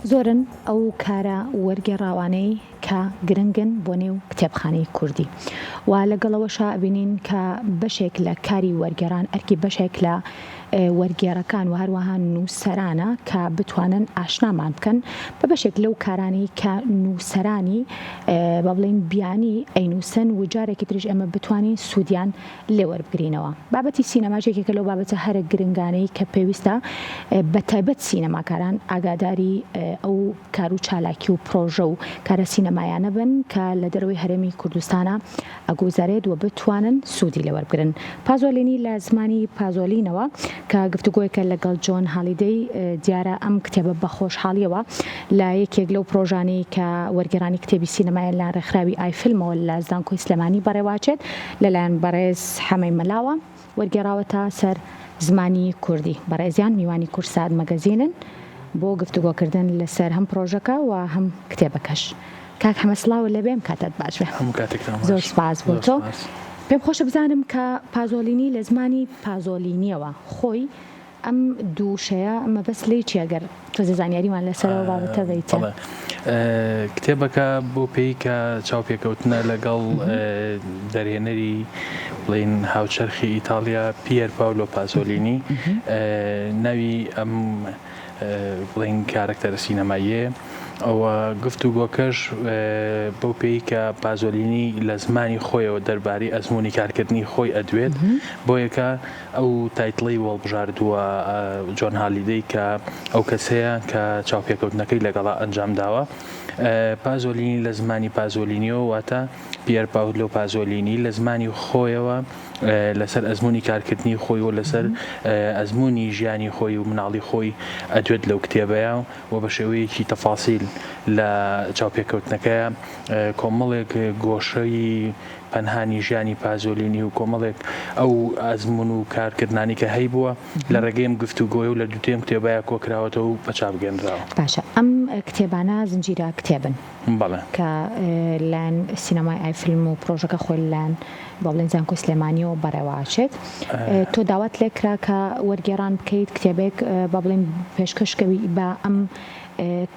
زۆرن ئەو کارە وەرگێڕاوانەی کە گرنگن بۆ نێو کتێبخانەی کوردی و لەگەڵەوەشە بینین کە بەشێک لە کاری وەرگێڕان ئەرکی بەشێک لە وەرگێڕەکان و هەروەها نووسەرانە کە بتوانن ئاشنامان بکەن بە بەشێک لەو کارانی کە نووسەرانی بە بڵین بیانی ئەینووسن و جارێکی تریش ئەمە بتوانین سوودیان لێوەربگرینەوە. بابەتی سینەماژێکێکە لەو بابەتە هەرە گرنگانەی کە پێویستە بە تایبەت سینەماکاران ئاگاداری ئەو کار و چالاکی و پرۆژە و کارە سینەمایانە بن کە لە دەرەوەی هەرێمی کوردستانە ئەگوزارێت و بتوانن سوودی لێوەربگرن. پازۆلینی لە زمانی پازۆلینەوە کە گفتوگۆیەکە لەگەڵ جۆن هالیدەی دیارە ئەم کتێبە بە خۆشحاڵیەوە لە یەکێک لەو پرۆژانەی کە وەرگێڕانی کتێبی سینەمایە لە ڕێکخراوی ئایفیلمەوە لە زانکۆی سلێمانی بەڕێواچێت لەلایەن بەڕێز حەمەی مەلاوە وەرگێڕاوەتە سەر زمانی کوردی. بەڕێزیان میوانی کورسات مەگەزینن بۆ گفتوگۆکردن لەسەر هەم پرۆژەکە و هەم کتێبەکەش. کاک حەمەسڵاو لەبێم کاتت باش بێ. زۆر سپاس بۆ تۆ. پێم خۆشە بزانم کە پازۆلینی لە زمانی پازۆلینیەوە خۆی ئەم دووشەیە ئەمە بەس لێی چیەگەر تۆ زانیاریمان لەسەرەوە بابەتە دەیتە. کتێبەکە بۆ پێی کە چاوپێکەوتنە لەگەڵ دەرهێنەری بڵین هاوچەرخی ئیتالیا پیەر پاولۆ پازۆلینی ناوی ئەم بڵین کارکتەرە سینەماییە ئەوە گفتوگۆکەش بۆ پێی کە پازۆلینی لە زمانی خۆیەوە دەربارەی ئەزمموی کارکردنی خۆی ئەدوێت بۆ یەکە ئەو تایتڵی وەڵبژاردووە جۆن هالیدەی کە ئەو کەسەیە کە چاوپێکەوتنەکەی لەگەڵا ئەنجام داوە. پازۆلینی لە زمانی پازۆلینیەوە واتە پیەر پاولۆ پازۆلینی لە زمانی خۆیەوە لەسەر ئەزمموی کارکردنی خۆی و لەسەر ئەزمموی ژیانی خۆی و مناڵی خۆی ئەدوێت لەو کتێبەیە و بە شێوەیەکی تەفاسیل لە چاوپێکەوتنەکەیە کۆمەڵێک گۆشەی پەنهانی ژیانی پازۆلینی و کۆمەڵێک ئەو ئەزممون و کارکردانی کە هەی بووە لە ڕێگەیم گفتوگۆی و لە دووتێم کتێبایە کۆکراوەتەوە و بەچاوگەێنراوە. باشە ئەم کتێبانە زنجیرە کتێبن بەڵێ کە لایەن سینەمای ئایفیلم و پرۆژەکە خۆی لایەن بە بڵێن زانکۆی سلێمانیەوە بەڕێواچێت. تۆ داوات لێکرا کە وەرگێڕان بکەیت کتێبێک بە بڵێن پێشکەشکەوی بە ئەم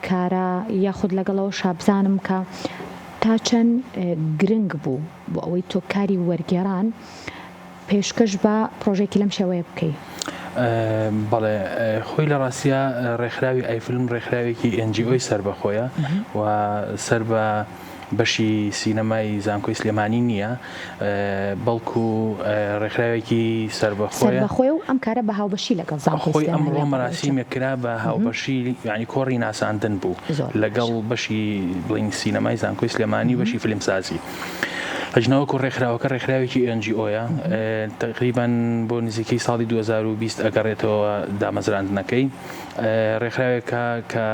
کارە یاخود لەگەڵەوە شابزانم کە تا چەند گرنگ بوو بۆ ئەوەی تۆ کاری وەرگێڕان پێشکەش بە پرۆژێکی لەم شێوەیە بکەیت. بەڵێ خۆی لە ڕاستیە ڕێکخراوی ئایفیلم ڕێکخراوێکی NGO سەر بەخۆیە و سەر بە بەشی سینەمای زانکۆی سلێمانی نییە بەڵکو ڕێکخراوێکی سەربەخۆی و ئەم کارە بە هاوبەشی لەگەڵ زانکۆی خۆی ئەمڕۆ مەراسیمێکرا بە هاوبەشی یعنی کۆڕی ناساندن بوو لەگەڵ بەشی بڵین سینەمای زانکۆی سلێمانی بەشی فیلمسازی. هەجنەوەکو ڕێکخراوەکە ڕێکخراوێکی NGOیە تقریبان بۆ نزیکەی ساڵی 2020 ئەگەڕێتەوە دامەزراندنەکەی ڕێکخراوێکە کە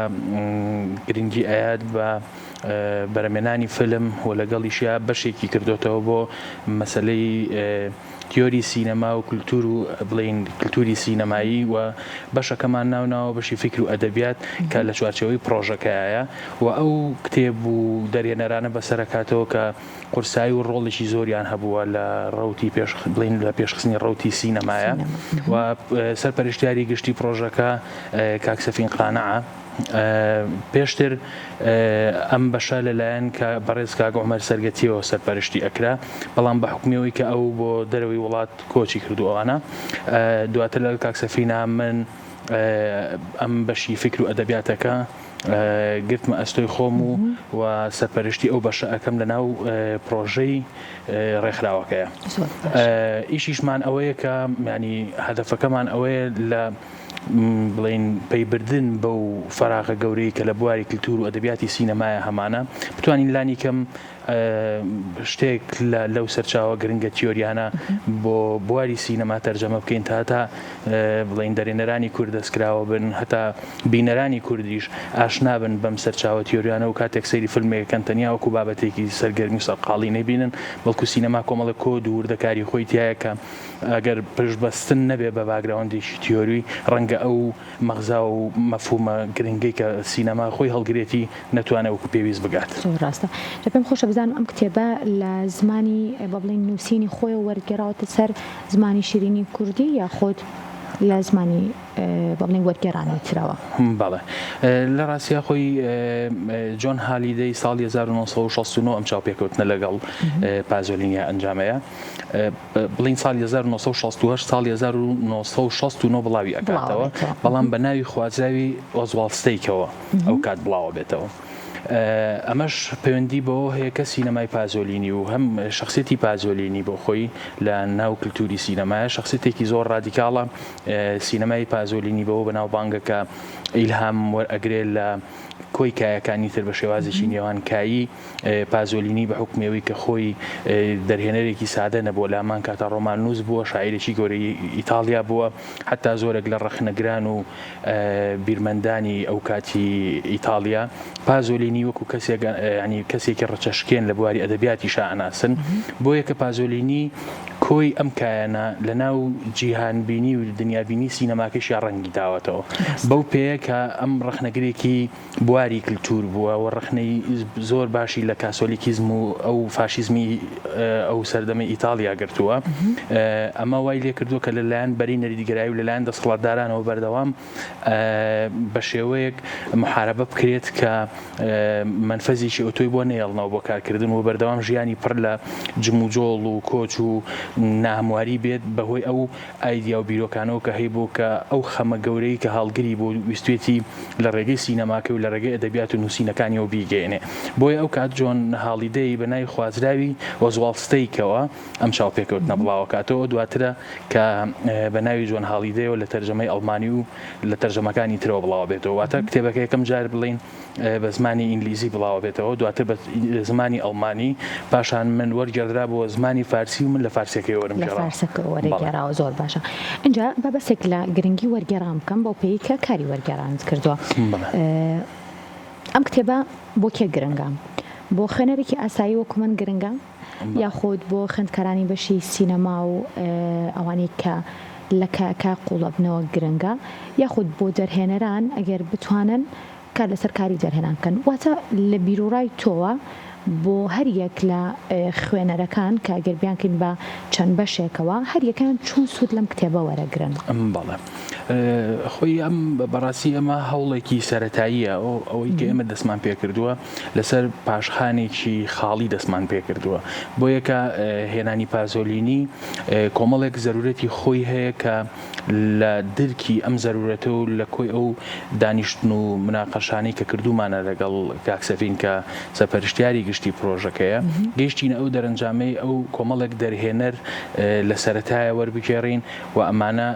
گرنگی ئايات بە بەرەمێنانی فیلم و لەگەڵیشیا بەشێکی کردوتەوە بۆ مەسەلەی تیۆری سینەما و کولتور و بڵین کللتوری سینەمایی و بەشەکەمان ناوناوە بەشی فکر و ئەدەبیات کە لە چوارچەوەی پرۆژەکەیە و ئەو کتێب و دەرێنەرانە بەسەرکاتەوە کە قورسایی و ڕۆڵێکی زۆریان هەبووە لە ڕوتی بڵین لە پێشخستنی ڕوتی سینەمایە و سەرپەرشتیاری گشتی پرۆژەکە کاک سەفین قانعە پێشتر ئەم بەشە لەلایەن کە بەڕێز کاک عومەر سەرگەتیەوە سەرپەرشتی ئەکرا بەڵام بە حکومیەوەی کە ئەو بۆ دەرەوەی وڵات کۆچی کردووانە دواتر لە کاک سەفینە من ئەم بەشی فکر و ئەدەبیاتەکە گرتمە ئەستۆی خۆم و سەرپەرشتی ئەو بەشە ئەەکەم لە ناو پرۆژەی ڕێکخراوەکەیە. ئیشیشمان ئەوەیە کە ینی هەدەفەکەمان ئەوەیە لە بڵین پەیبردن بەو فەراغە گەورەی کە لە بواری کللتور و ئەدەبیاتی سینەمایە هەمانە بتوانین لانی کەم شتێک لەو سەرچاوە گرنگە تیۆریانە بۆ بواری سینەما تەرجەمە بکەین تا بڵین دەرێنەرانی کورد دەستکراوە بن هەتا بینەرانی کوردیش ئاشنا بن بەم سەرچاوە تیۆریانە و کاتێک سەیری فیلمێکەکەن تەنیا وەکو بابەتێکی سەرگەرمی و سەرقاڵی نەبینن بەڵکو سینەما کۆمەڵە کۆد و وردەکاری خۆی تایە کە ئەگەر پشتبەستن نەبێ بە باگراوندێکی تیۆری ڕەنگە ئەو مەغزا و مەفهومە گرنگەی کە سینەما خۆی هەڵگرێتی نەتوانێت وەکو پێویست بگات. ڕاستە پێم خۆشە بزانم ئەم کتێبە لە زمانی بە بڵین نووسینی خۆی وەرگێڕاوەتە سەر زمانی شیرینی کوردی یا خۆت لە زمانی بڵێن وەرگێڕانی ترەوە. بەڵێ لە ڕاستیە خۆی جۆن هالیدەی ساڵی 1969 ئەم چاوپێکەوتنە لەگەڵ پازۆلینیا ئەنجامەیە بڵین ساڵی 1968 ساڵی 1969 بڵاوی ئەکاتەوە بەڵام بە ناوی خواجاوی ئۆزواڵد ستەیکەوە ئەو کات بڵاوە بێتەوە. ئەمەش پەیوەندی بەوە هەیە کە سینەمای پازۆلینی و هەم شخصێتی پازۆلینی بۆ خۆی لە ناو کللتوری سینەمایە شخصێتێکی زۆر ڕادیکاڵە سینەمای پازۆلینی بەوە بەناو بانگەکە ئیلهام وەرئەگرێت لە کۆی کایەکانی تر بە شێوازێکی نێوانکایی پازۆلینی بە حکمێوەی کە خۆی دەرهێنەرێکی سادە نەبووە لامان کاتە ڕۆماننووس بووە شاعیرێکی گەورەی ئیتالیا بووە حتا زۆرێک لە ڕەخنەگران و بیرمەندانی ئەو کاتی ئیتالیا پازۆلینی وەکو کەسێکی ڕەچەشکێن لە بواری ئەدەبیاتی شائەناسن بۆیە کە پازۆلینی کۆی ئەم کایانە لە ناو جیهانبینی و دنیابینی سینەماکەشی ڕەنگی داوەتەوە بەو پێەیە کە ئەم ڕەخنەگرێکی بواری کللتور بووە و ڕەخنەی زۆر باشی لە کاسۆلیکیزم و ئەو فاشیزمی ئەو سەردەمە ئیتالیا گرتووە ئەمە وای لێ کردووە کە لەلایەن بەری نەریدیگەرایی و لەلایەن دەسەڵاتدارانەوە بەردەوام بە شێوەیەک محارەبە بکرێت کە منفەزیشی ئۆتۆی بۆ نێڵنەوە بۆ کارکردن و بەردەوام ژیانی پڕ لە جم و جۆڵ و کۆچ و ناهەمواری بێت بەهۆی ئەو ئایدیا و بیرۆکانەوە کە هەیە بۆ کە ئەو خەمە گەورەی کە هەڵگری بۆ ویستێتی لە ڕێگەی سینەماکە و لە ڕێگەی ئەدەبیات و نووسینەکانیەوە بیگەێنێ بۆیە ئەو کات جۆن هاڵیدەی بە ناوی خوازراوی ئۆزواڵد ستەیکەوە ئەم چاوپێکەوتنە بڵاوەکاتەوە دواترە کە بە ناوی جۆن هاڵیدەیەوە لە تەرجەمەی ئەڵمانی و لە تەرجەمەکانی ترەوە بڵاوە بێتەوە واتە کتێبەکە یەکەم جار بڵین بە زمانی ئینگلیزی بڵاوە بێتەوە دواتر بە زمانی ئەڵمانی پاشان من وەرگێڕرا بۆ زمانی فارسی و من لە فارسیەکەی وەرگێڕاوە زۆر باشە. اینجا بەبەسێک لە گرنگی وەرگێڕان بکەم بۆ پێی کە کاری وەرگێڕانت کردووە. ئەم کتێبە بۆ کێ گرنگە؟ بۆ خوێنەرێکی ئاسایی وەکو من گرنگە یاخود بۆ خوێندکارانی بەشی سینەما و ئەوانەی کە لە کا قوڵەبنەوە گرنگە یاخود بۆ دەرهێنەران ئەگەر بتوانن کار لەسەر کاری دەرهێنان بکەن واتە لە بیرۆڕای تۆوە بۆ هەر یەک لە خوێنەرەکان کە ئەگەر بیانکەین بە چەند بەشێکەوە هەر یەکان چۆن سوود لەم کتێبە وەرەگرن. بەڵێ خۆی ئەم بەڕاستی ئەمە هەوڵێکی سەرەتاییە ئەوەی کە ئێمە دەستمان پێکردووە لەسەر پاشخانێکی خاڵی دەستمان پێکردووە بۆ یەکە هێنانی پازۆلینی کۆمەڵێک زەرورەتی خۆی هەیە کە لە درکی ئەم زەرورەتە و لە کۆی ئەو دانیشتن و مناقەشانەی کە کردومانە لەگەڵ کاکسەفین کە سەرپەرشتیاری گشتی پرۆژەکەیە گەیشتینە ئەو دەرەنجامەی ئەو کۆمەڵێک دەرهێنەر لە سەرەتایە وەربگێڕین و ئەمانە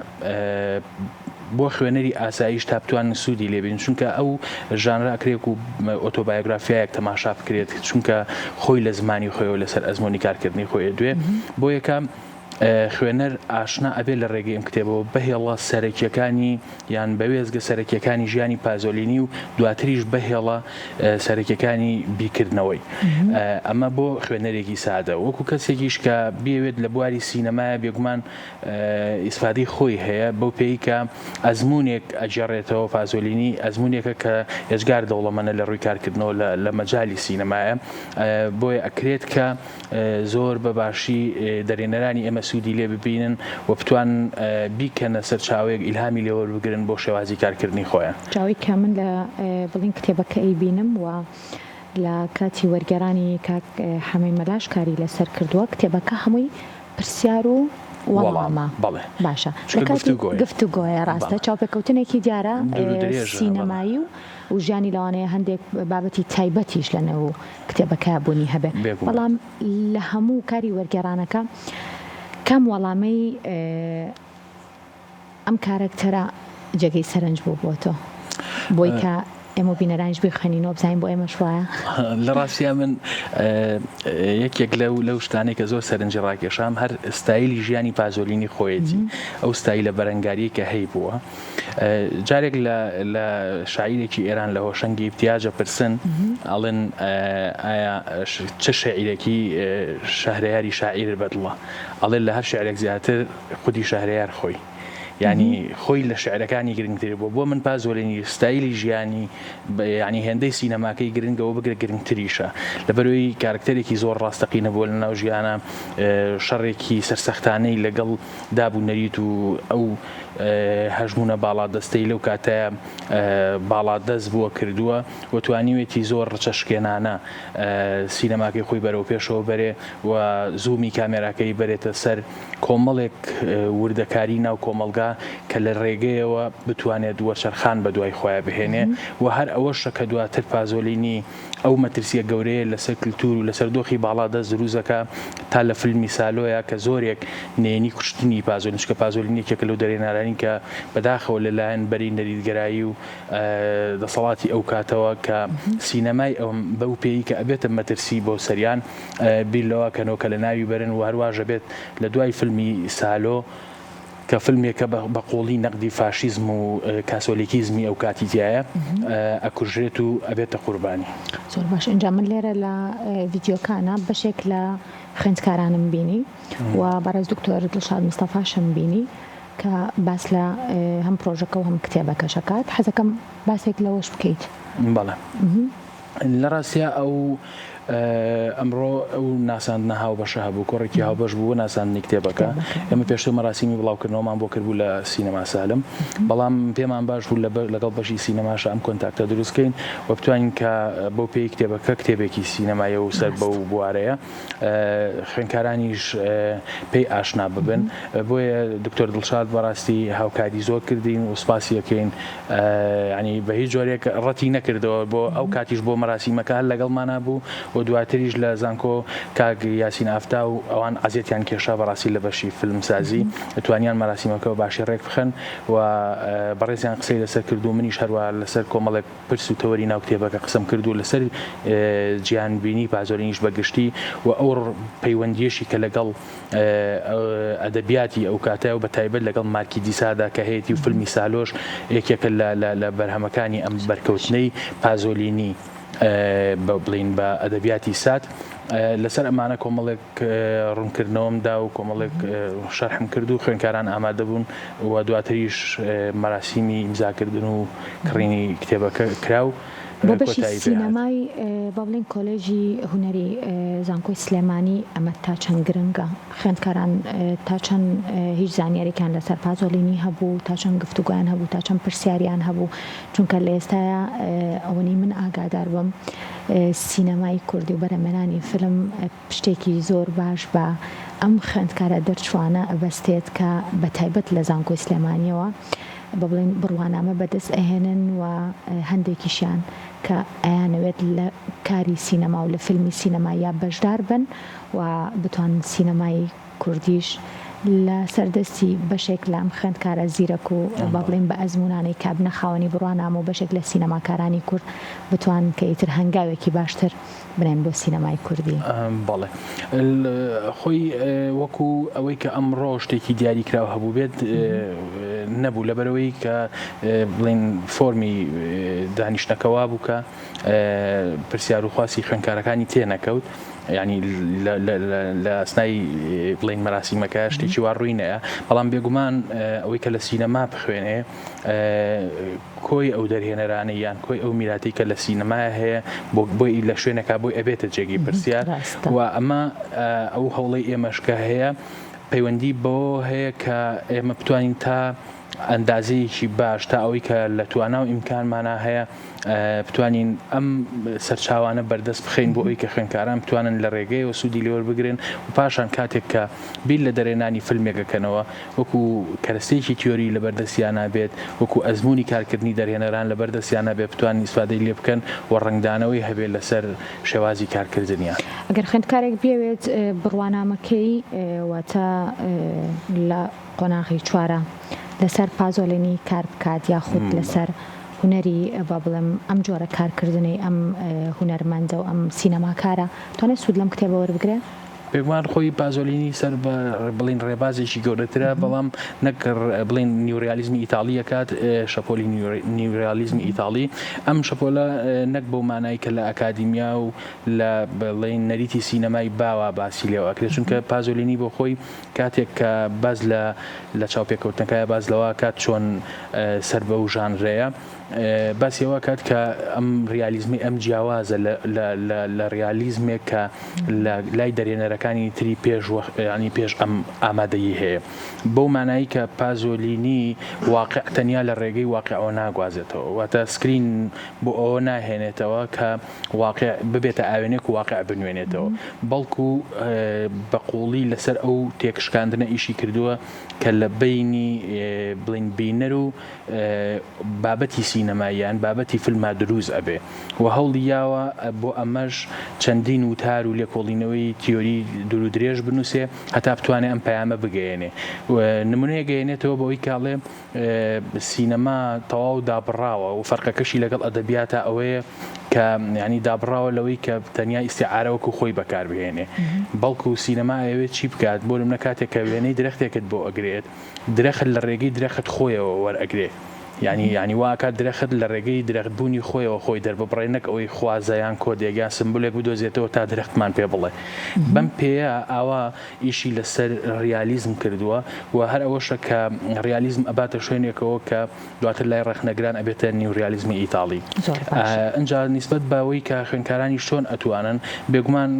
بۆ خوێنەری ئاساییش تا بتوانن سوودی لێبین چونکە ئەو ژانراکرێک و ئۆتۆبایۆگرافیایەک تەماشا بکرێت چونکە خۆی لە زمانی خۆیەوە لەسەر ئەزمۆنی کارکردنی خۆی دوێ بۆ یەکەم خوێنەر ئاشنا ئەبێت لە ڕێگەی ئەم کتێبەوە بەهێڵە سەرەکیەکانی یان بەوێزگە سەرەکیەکانی ژیانی پازۆلینی و دواتریش بەهێڵە سەرەکیەکانی بیکردنەوەی ئەمە بۆ خوێنەرێکی سادە وەکو کەسێکیش کە بێوێت لە بواری سینەمایە بێگومان ئیسفادەی خۆی هەیە بەو پێی کە ئەزمونێک ئەجێڕێتەوە پازۆلینی ئەزمونێکە کە ێزگار دەوڵەمەنە لە ڕووی کارکردنەوە لە مەجای سینەمایە بۆیە ئەکرێت کە زۆر بەباشی دەرێنەرانی ئێمە سوودی لێ ببینن و بتوان بیکەنە سەر چاوەیەک ئیلهامی لێوە بگرن بۆ شێوازی کارکردنی خۆیان. چاوی کە من لە بڵین کتێبەکە ئەیبینم و لە کاتی وەرگێڕانی کاک حەمەی مەلاش کاری لەسەر کردووە کتێبەکە هەمووی پرسیار و وەڵامە باشە گفتوگۆیە ڕاستە چاوپێکەوتنێکی دیارە سینەمایی و ژیانی لەوانەیە هەندێک بابەتی تایبەتیش لەنەوە کتێبەکە بوونی هەبێ بەڵام لە هەموو کاری وەرگێڕانەکە کام وەڵامەی ئەم کارکتەرە جێگەی سەرنج بوو بۆ تۆ بۆی کە ئێمە بینەرانیش بخوێنینەوە بزانین بۆ ئێمەش وایە لە ڕاستیە من یەکێک لەو شتانێک کە زۆر سەرنجی ڕاکێشام هەر ستایلی ژیانی پازۆلینی خۆیەتی ئەو ستایل لە بەرەنگاری کە هەی بووە جارێک لە شاعیرێکی ئێران لە هۆشەنگی احتیاجە پرسن ئەڵێن ئایا چه شاعیرێکی شەهرەیاری شاعیر بەدڵە ئەڵێن لە هەر شاعرێک زیاتر خودی شەهرەیار خۆی ینی خۆی لە شعرەکانی گرنگتر بۆ من پازۆلێنی ستایلی ژیانی ینی هێندەی سینەماکەی گرنگەوە بگرە گرنگتریشە لەبەرەوەی کارکتەرێکی زۆر ڕاستەقینە بۆ لە ناو ژیانە شەڕێکی سەرسەختانەی لەگەڵ دابوو نەریت و ئەو هەژمونە باڵادەستەی لەو کاتەیە باڵادەست بووە کردووە و توانیوێتی زۆر ڕچەشکێنانە سینەماکەی خۆی بەرەو پێشەوە بەرێ و زوومی کامێراکەی بەرێتە سەر کۆمەڵێک وردەکاری ناو کۆمەلگا کە لە ڕێگەیەوە بتوانێت وەچەرخان بە دوای خۆیان بهێنێ و هەر ئەوەشە کە دواتر پازۆلینی ئەو مەترسیە گەورەیە لەسەر کللتور و لەسەر دۆخی باڵادەست دروستەکە تا لە فیلمی سالۆیە کە زۆرێک نێنی کوشتنی پازۆلین چکە پازۆلینێکێکە لەو دەرێنارانی کە بەداخەوە لەلایەن بەری نەریتگەرایی و دەسەڵاتی ئەو کاتەوە کە سینەمای ئەوم بەو پێی کە ئەبێتە مەترسی بۆ سەریان بیرلەوە کەنەوە کە لە ناوی بەرن و هەروواژە بێت لە دوای فیلمی سالۆ کە فیلمێکە بە قۆڵی نەقدی فاشیزم و کاسۆلیکیزمی ئەو کاتیتیایە ئەکوژرێت و ئەبێتە قوربانی. زۆر باش اینجا من لێرە لە ڤیدیۆکانە بەشێک لە خوێندکارانم بینی و بەڕێز دکتۆر دڵشاد مستەفاشم بینی کە باس لە هەم پرۆژەکە و هەم کتێبەکەشەکات حەزەکەم باسێک لەوەش بکەیت. بەڵێ لە ڕاستیە ئەو ئەمڕۆ ئەو ناساندنە هاوبەشە هەبوو کۆڕێکی هاوبەش بوو ناساندنی کتێبەکە ئێمە پێشتر مەراسیمی بڵاوکردنەوەمان بۆ کردبوو لە سینەما سالم بەڵام پێمان باش بوو لەگەڵ بەشی سینەماش ئەم کۆنتاکتە دروستکەین و بتوانین کە بۆ پێی کتێبەکە کتێبێکی سینەمایە و سەر بەو بوارەیە خوێندکارانیش پێی ئاشنا ببن بۆیە دکتۆر دڵشاد بەڕاستی هاوکاری زۆر کردین و سپاسی یەکەین ینی بە هیچ جۆرێک ڕەتی نەکردەوە بۆ ئەو کاتیش بۆ مەراسیمەکە هەر لەگەڵمانە بوو و دواتریش لە زانکۆ کاک یاسین ئافتا و ئەوان ئازیەتیان کێشا بەڕاستی لە بەشی فیلمسازی توانیان مەراسیمەکەەوە باشی ڕێک بخەن و بەڕێزیان قسەی لەسەر کردو منیش هەروە لەسەر کۆمەڵێک پرس و تەوەری ناو کتێبەکە قسەم کردو لەسەر گیانبینی پازۆلینیش بەگشتی و ئەو پەیوەندیەشی کە لەگەڵ ئەدەبیاتی ئەو کاتە و بە تایبەت لەگەڵ مارکی دیسادا کە هەیەی و فیلمی سالۆش یەکێکە لە بەرهەمەکانی ئەم بەرکەوتنەی پازۆلینی بڵین بە ئەدەبیاتی سات لەسەر ئەمانە کۆمەڵێک ڕوونکردنەوەمدا و کۆمەڵێک شەرحم کرد و خوێنکاران ئامادە بوون و دواتریش مەراسیمی ئیمزاکردن و کڕینی کتێبەکە کراو. بۆ بەشی سینەمای با بڵین کۆلێژی هونەری زانکۆی سلێمانی ئەمە تا چەند گرنگە خوێندکاران تا چەند هیچ زانیاریکان لەسەر پازۆلینی هەبوو تا چەند گفتوگویان هەبوو تا چەند پرسیاریان هەبوو چونکە لە ئێستاە ئەوەی من ئاگادار بم سینەمای کوردی و بەرەمێنانی فیلم شتێکی زۆر باش بە ئەم خوێندکارە دەرچوانە ئەبەستێت کە بە تایبەت لە زانکۆی سلێمانیەوە بە بڵین بڕوانامە بەدەست ئەهێنن و هەندێکیشیان کە ئەیانەوێت لە کاری سینەما و لە فیلمی سینەمایە بەشدار بن و بتوان سینەمای کوردیش لە سەردەستی بەشێک لەم خوێندکارە زیرەک و با بڵین بە ئەزمونانەی کابنە خاوەنی بڕوانامە و بەشێک لە سینەماکارانی کورد بتوان کە ئیتر هەنگاوێکی باشتر بنێن بۆ سینەمای کوردی. بەڵێ خۆی وەکو ئەوەی کە ئەمڕۆ شتێکی دیاری کراوە هەبوو بێت نەبوو لەبەرەوەی کە بڵین فۆرمی دانیشتەکەوا بوو کە پرسیار و خواسی خوێندکارەکانی تێنەکەوت ینی لە ئەسنای بڵین مەراسیمەکە شتێکی وا ڕووینەیە بەڵام بێگومان ئەوەی کە لە سینەما بخوێنێ کۆی ئەو دەرهێنەرانە یان کۆی ئەو میراتی کە لە سینەمایە هەیە بۆی لە شوێنەکە بۆی ئەبێتە جێگی پرسیار و ئەمە ئەو هەوڵی ئێمەشکە هەیە پەیوەندی بۆ هەیە کە ئێمە بتوانین تا ئەندازەیەکی باش تا ئەوەی کە لە توانە و ئیمکانمانە هەیە بتوانین ئەم سەرچاوانە بەردەست بخەین بۆ ئەوی کە خوێندکاران بتوانن لە ڕێگەیەوە سوودی لێوە بگرن و پاشان کاتێک کە بیر لە دەرێنانی فیلمێکەکەنەوە وەکو کەرەستەیەکی تیۆری لە بەردەستیانە بێت وەکو ئەزمموی کارکردنی دەرهێنەران لە بەردەستیانە بێت بتوانین ئیسفادەی لێ بکەن و ڕنگدانەوەی هەبێت لەسەر شێوازی کارکردنیان. ئەگەر خوێندکارێک بێوێت بڕوانامەکەی واتە لە قۆناغی چوارە لەسەر پازۆلینی کار بکات یاخود لەسەر هونەری با بڵێم ئەم جۆرە کارکردنی ئەم هونەرمەندە و ئەم سینەماکارە توانێت سوود لەم کتێبە وەربگرێت؟ پێگومان خۆی پازۆلینی سەر بڵین ڕێبازێکی گەورەترە بەڵام نەک بڵین نیوریالیزمی ئیتاڵی کات شەپۆلی نیوریالیزمی ئیتاڵی ئەم شەپۆلە نەک بۆ مانای کە لە ئەکادیمیا و لە بڵین نەریتی سینەمای باوە باسی لێەوە ئەکرێت چونکە پازۆلینی بۆ خۆی کاتێک کە باز لە چاوپێکەوتنەکەی باز لەوە کات چۆن سەر بە و ژانرەیە باسیەوە کات کە ئەم ریالیزمی ئەم جیاوازە لە ریالیزمێک کە لای دەرێنەرەکانی تری ینی پێش ئەم ئامادەیی هەیە بەو مانایی کە پازۆلینی واقع تەنیا لە ڕێگەی واقعەوە ناگوازێتەوە واتە سکرین بۆ ئەوە ناهێنێتەوە کە واقع ببێتە ئاوێنێک و واقع بنوێنێتەوە بەڵکو بەقوڵی لەسەر ئەو تێکشکاندنە ئیشی کردووە کە لە بینی بڵین بینەر و بابەتی سینەماییان بابەتی فیلما دروست ئەبێ و هەوڵی یاوە بۆ ئەمەش چەندین وتار و لێکۆڵینەوەی تیۆری دوور و درێژ بنووسێ هەتا بتوانێت ئەم پەیامە بگەێنێ نمونەیە گەیەنێتەوە بەوەی کاڵێ سینەما تەواو دابڕاوە و فەرقەکەشی لەگەڵ ئەدەبیاتە ئەوەیە کە ینی دابڕاوە لەوەی کە تەنیا ئیسیعارەوەکو خۆی بەکار بهێنێ بەڵکو سینەما ئەوێت چی بکات بۆ لەم نەکاتێک کە وێنەی درەختێکت بۆ ئەگرێت درەخت لە ڕێگەی درەخت خۆیەوە وەرئەگرێت ینی واکات درەخت لە ڕێگەی درەختبوونی خۆیەوە خۆی دەربڕێنەک ئەوەی خوازەیان کۆدێگیان سمبولێک بدۆزێتەوە تا درەختمان پێ بڵێ بەم پێەیە ئاوا ئیشی لەسەر ریالیزم کردووە و هەر ئەوەشە کە ریالیزم ئەباتە شوێنێکەوە کە دواتر لای ڕێخنەگران ئەبێتە نیوریالیزمی ئیتاڵی ئەجا نیسبەت باوەی کە خوێندکارانی چۆن ئەتوانن بێگومان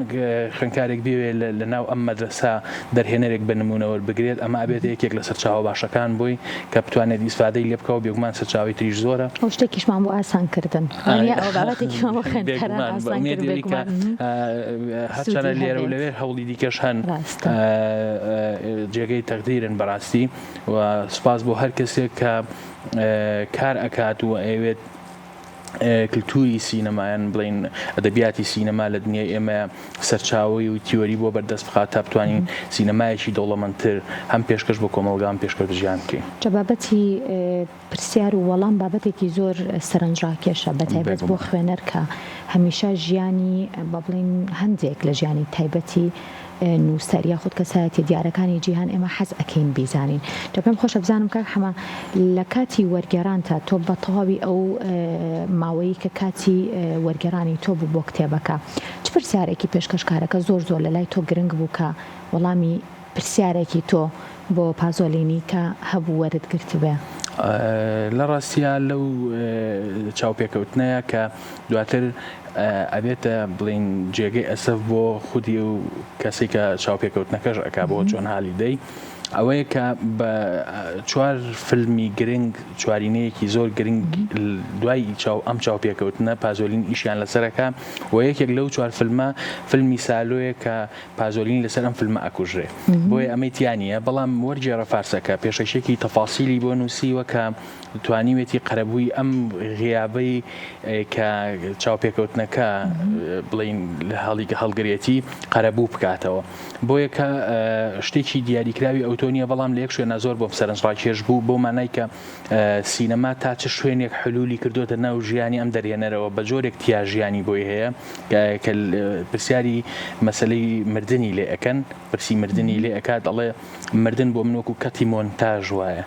خوێندکارێک بێ لە ناو ئەم مەدرسە دەرهێنەرێک بنمونەوە بگرێت ئەمە ئەبێت یەکێک لەسەر چاوە باشەکان بووی کە بتوانێت ئیسفادەی لێ بکەوە بێگومان سەرچاوی تریش زۆرە ئەو شتێکیشمان بۆ ئاسانکردن هەرچەنە لێرە و لەوێ هەوڵی دیکەش هەن جێگەی تەقدیرن بەڕاستی و سوپاس بۆ هەر کەسێک کە کار ئەکات و ئەوێت کللتوری سینەمایان بڵین ئەدەبیاتی سینەما لە دنیای ئێمە سەرچاوی و تیۆری بۆ بەردەست بخات تا بتوانین سینەمایەکی دەوڵەمەندتر هەم پێشکەش بۆ کۆمەڵگان پێشکەش ژیان بکەین بابەتی پرسیار و وەڵام بابەتێکی زۆر سەرنجڕاکێشە بەتایبەت بۆ خوێنەر کە هەمیشە ژیانی بە بڵین هەندێک لە ژیانی تایبەتی نووسەر یاخود کەسایەتی دیارەکانی جیهان ئێمە حەز ئەکەین بیزانین جا پێم خۆشە بزانم کاک حەما لە کاتی وەرگێڕانتە تۆ بە تەواوی ئەو ماوەیە کە کاتی وەرگێڕانی تۆ بوو بۆ کتێبەکە چ پرسیارێکی پێشکەشکارەکە زۆر لە لای تۆ گرنگ بوو کە وەڵامی پرسیارێکی تۆ بۆ پازۆلینی کە هەبوو وەرت گرت بێ لە ڕاستیە لەو چاوپێکەوتنەیە کە دواتر ئەبێتە بڵین جێگەی ئەسەف بۆ خودی و کەسی کە چاوپێکەوتنەکەش ئەکا بۆ چۆن حالی دەی ئەوەیە کە بە چوار فیلمی گرنگ چوارینەیەکی زۆر گرنگ دوای ئەم چاوپێکەوتنە پازۆلین ئیشیان لەسەرەکە و یەکێک لەو چوار فیلمە فیلمی سالۆیە کە پازۆلین لەسەر ئەم فیلمە ئەکوژرێ بۆیە ئەمەی تیانە بەڵام وەرجێڕە فارسەکە پێشەشێکی تەفاسیلی بۆ نووسیوە کە توانیوێتی قەرەبووی ئەم غیابەی کە چاوپێکەوتنەکە بڵین لە هەڵیکە هەڵگرێتی قەرەبوو بکاتەوە بۆیە کە شتێکی دیاریکراوی ئەوتۆنیە بەڵام لە یەک شوێنە زۆر بۆم سەرنجڕاکێش بوو بۆ مانای کە سینەما تا چ شوێنێک حلولی کردوتە ناو ژیانی ئەم دەرێنەرەوە بە جۆرێک تیا ژیانی بۆی هەیە کە پرسیاری مەسەلەی مردنی لێ ئەەکەن پرسی مردنی لێ ئەکات دەڵێ مردن بۆ من وەکو کەتی مۆنتاژ وایە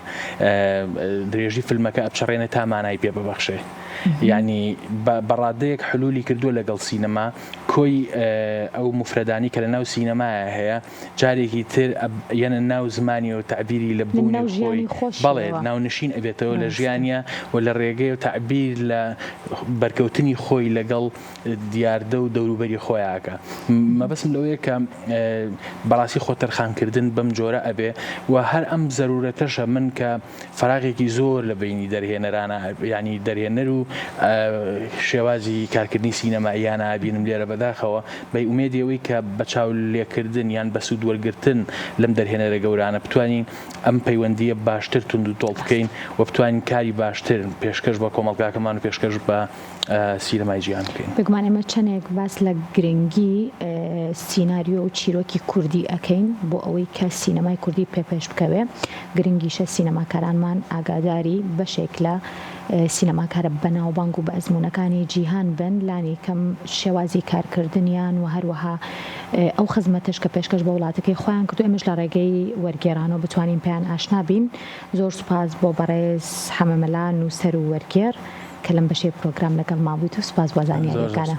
درێژی فیلمەکە ئەبچڕێنە تا مانای پێ ببەخشێ یعنی بەڕادەیەک حلولی کردووە لەگەڵ سینەما کۆی ئەو مفرەدانی کە لە ناو سینەمایە هەیە جارێکی تر یەنە ناو زمانی و تعبیری لە بوونی خۆی بەڵێ ناونشین ئەبێتەوە لە ژیانە و لە ڕێگەی و تعبیر لە بەرکەوتنی خۆی لەگەڵ دیاردە و دەوروبەری خۆیاکە مەبەسم لەوەیە کە بەڕاستی خۆتەرخانکردن بەم جۆرە ئەبێ و هەر ئەم زەرورەتەشە من کە فراغێکی زۆر لە بینی دەرهێنەرانە ینی دەرهێنەر و شێوازی کارکردنی سینەماییانە بینم لێرە بەداخەوە بە ئومێدیەوەی کە بەچاو لێکردن یان بە سوود وەرگرتن لەم دەرهێنەرە گەورانە بتوانین ئەم پەیوەندیە باشتر تونند و تۆڵ بکەین و بتوانین کاری باشتر پێشکەش بە کۆمەڵگاکەمان و پێشکەش بە سینەمای جیهان بکەین. بگومان ئێمە چەندێک باس لە گرنگی سیناریۆ و چیرۆکی کوردی ئەکەین بۆ ئەوەی کە سینەمای کوردی پێش بکەوێ. گرنگیشە سینەماکارانمان ئاگاداری بەشێک لە سینەماکارە بەناوبانگ و بە ئەزمونونەکانی جیهان بن، لانی کەم شێوازی کارکردنیان و هەروەها ئەو خزمەتش کە پێشکەش بە وڵاتەکەی خۆیان کردو ئێمەش لە ڕێگەی وەرگێڕانەوە بتوانین پێیان ئاشنا بین. زۆر سوپاس بۆ بەڕێز حەمەمەلا نووسەر و وەرگێر کە لەم بەشەی پرۆگرام لەگەڵ مابوویت و سوپاس بۆ زانیاریەکانە.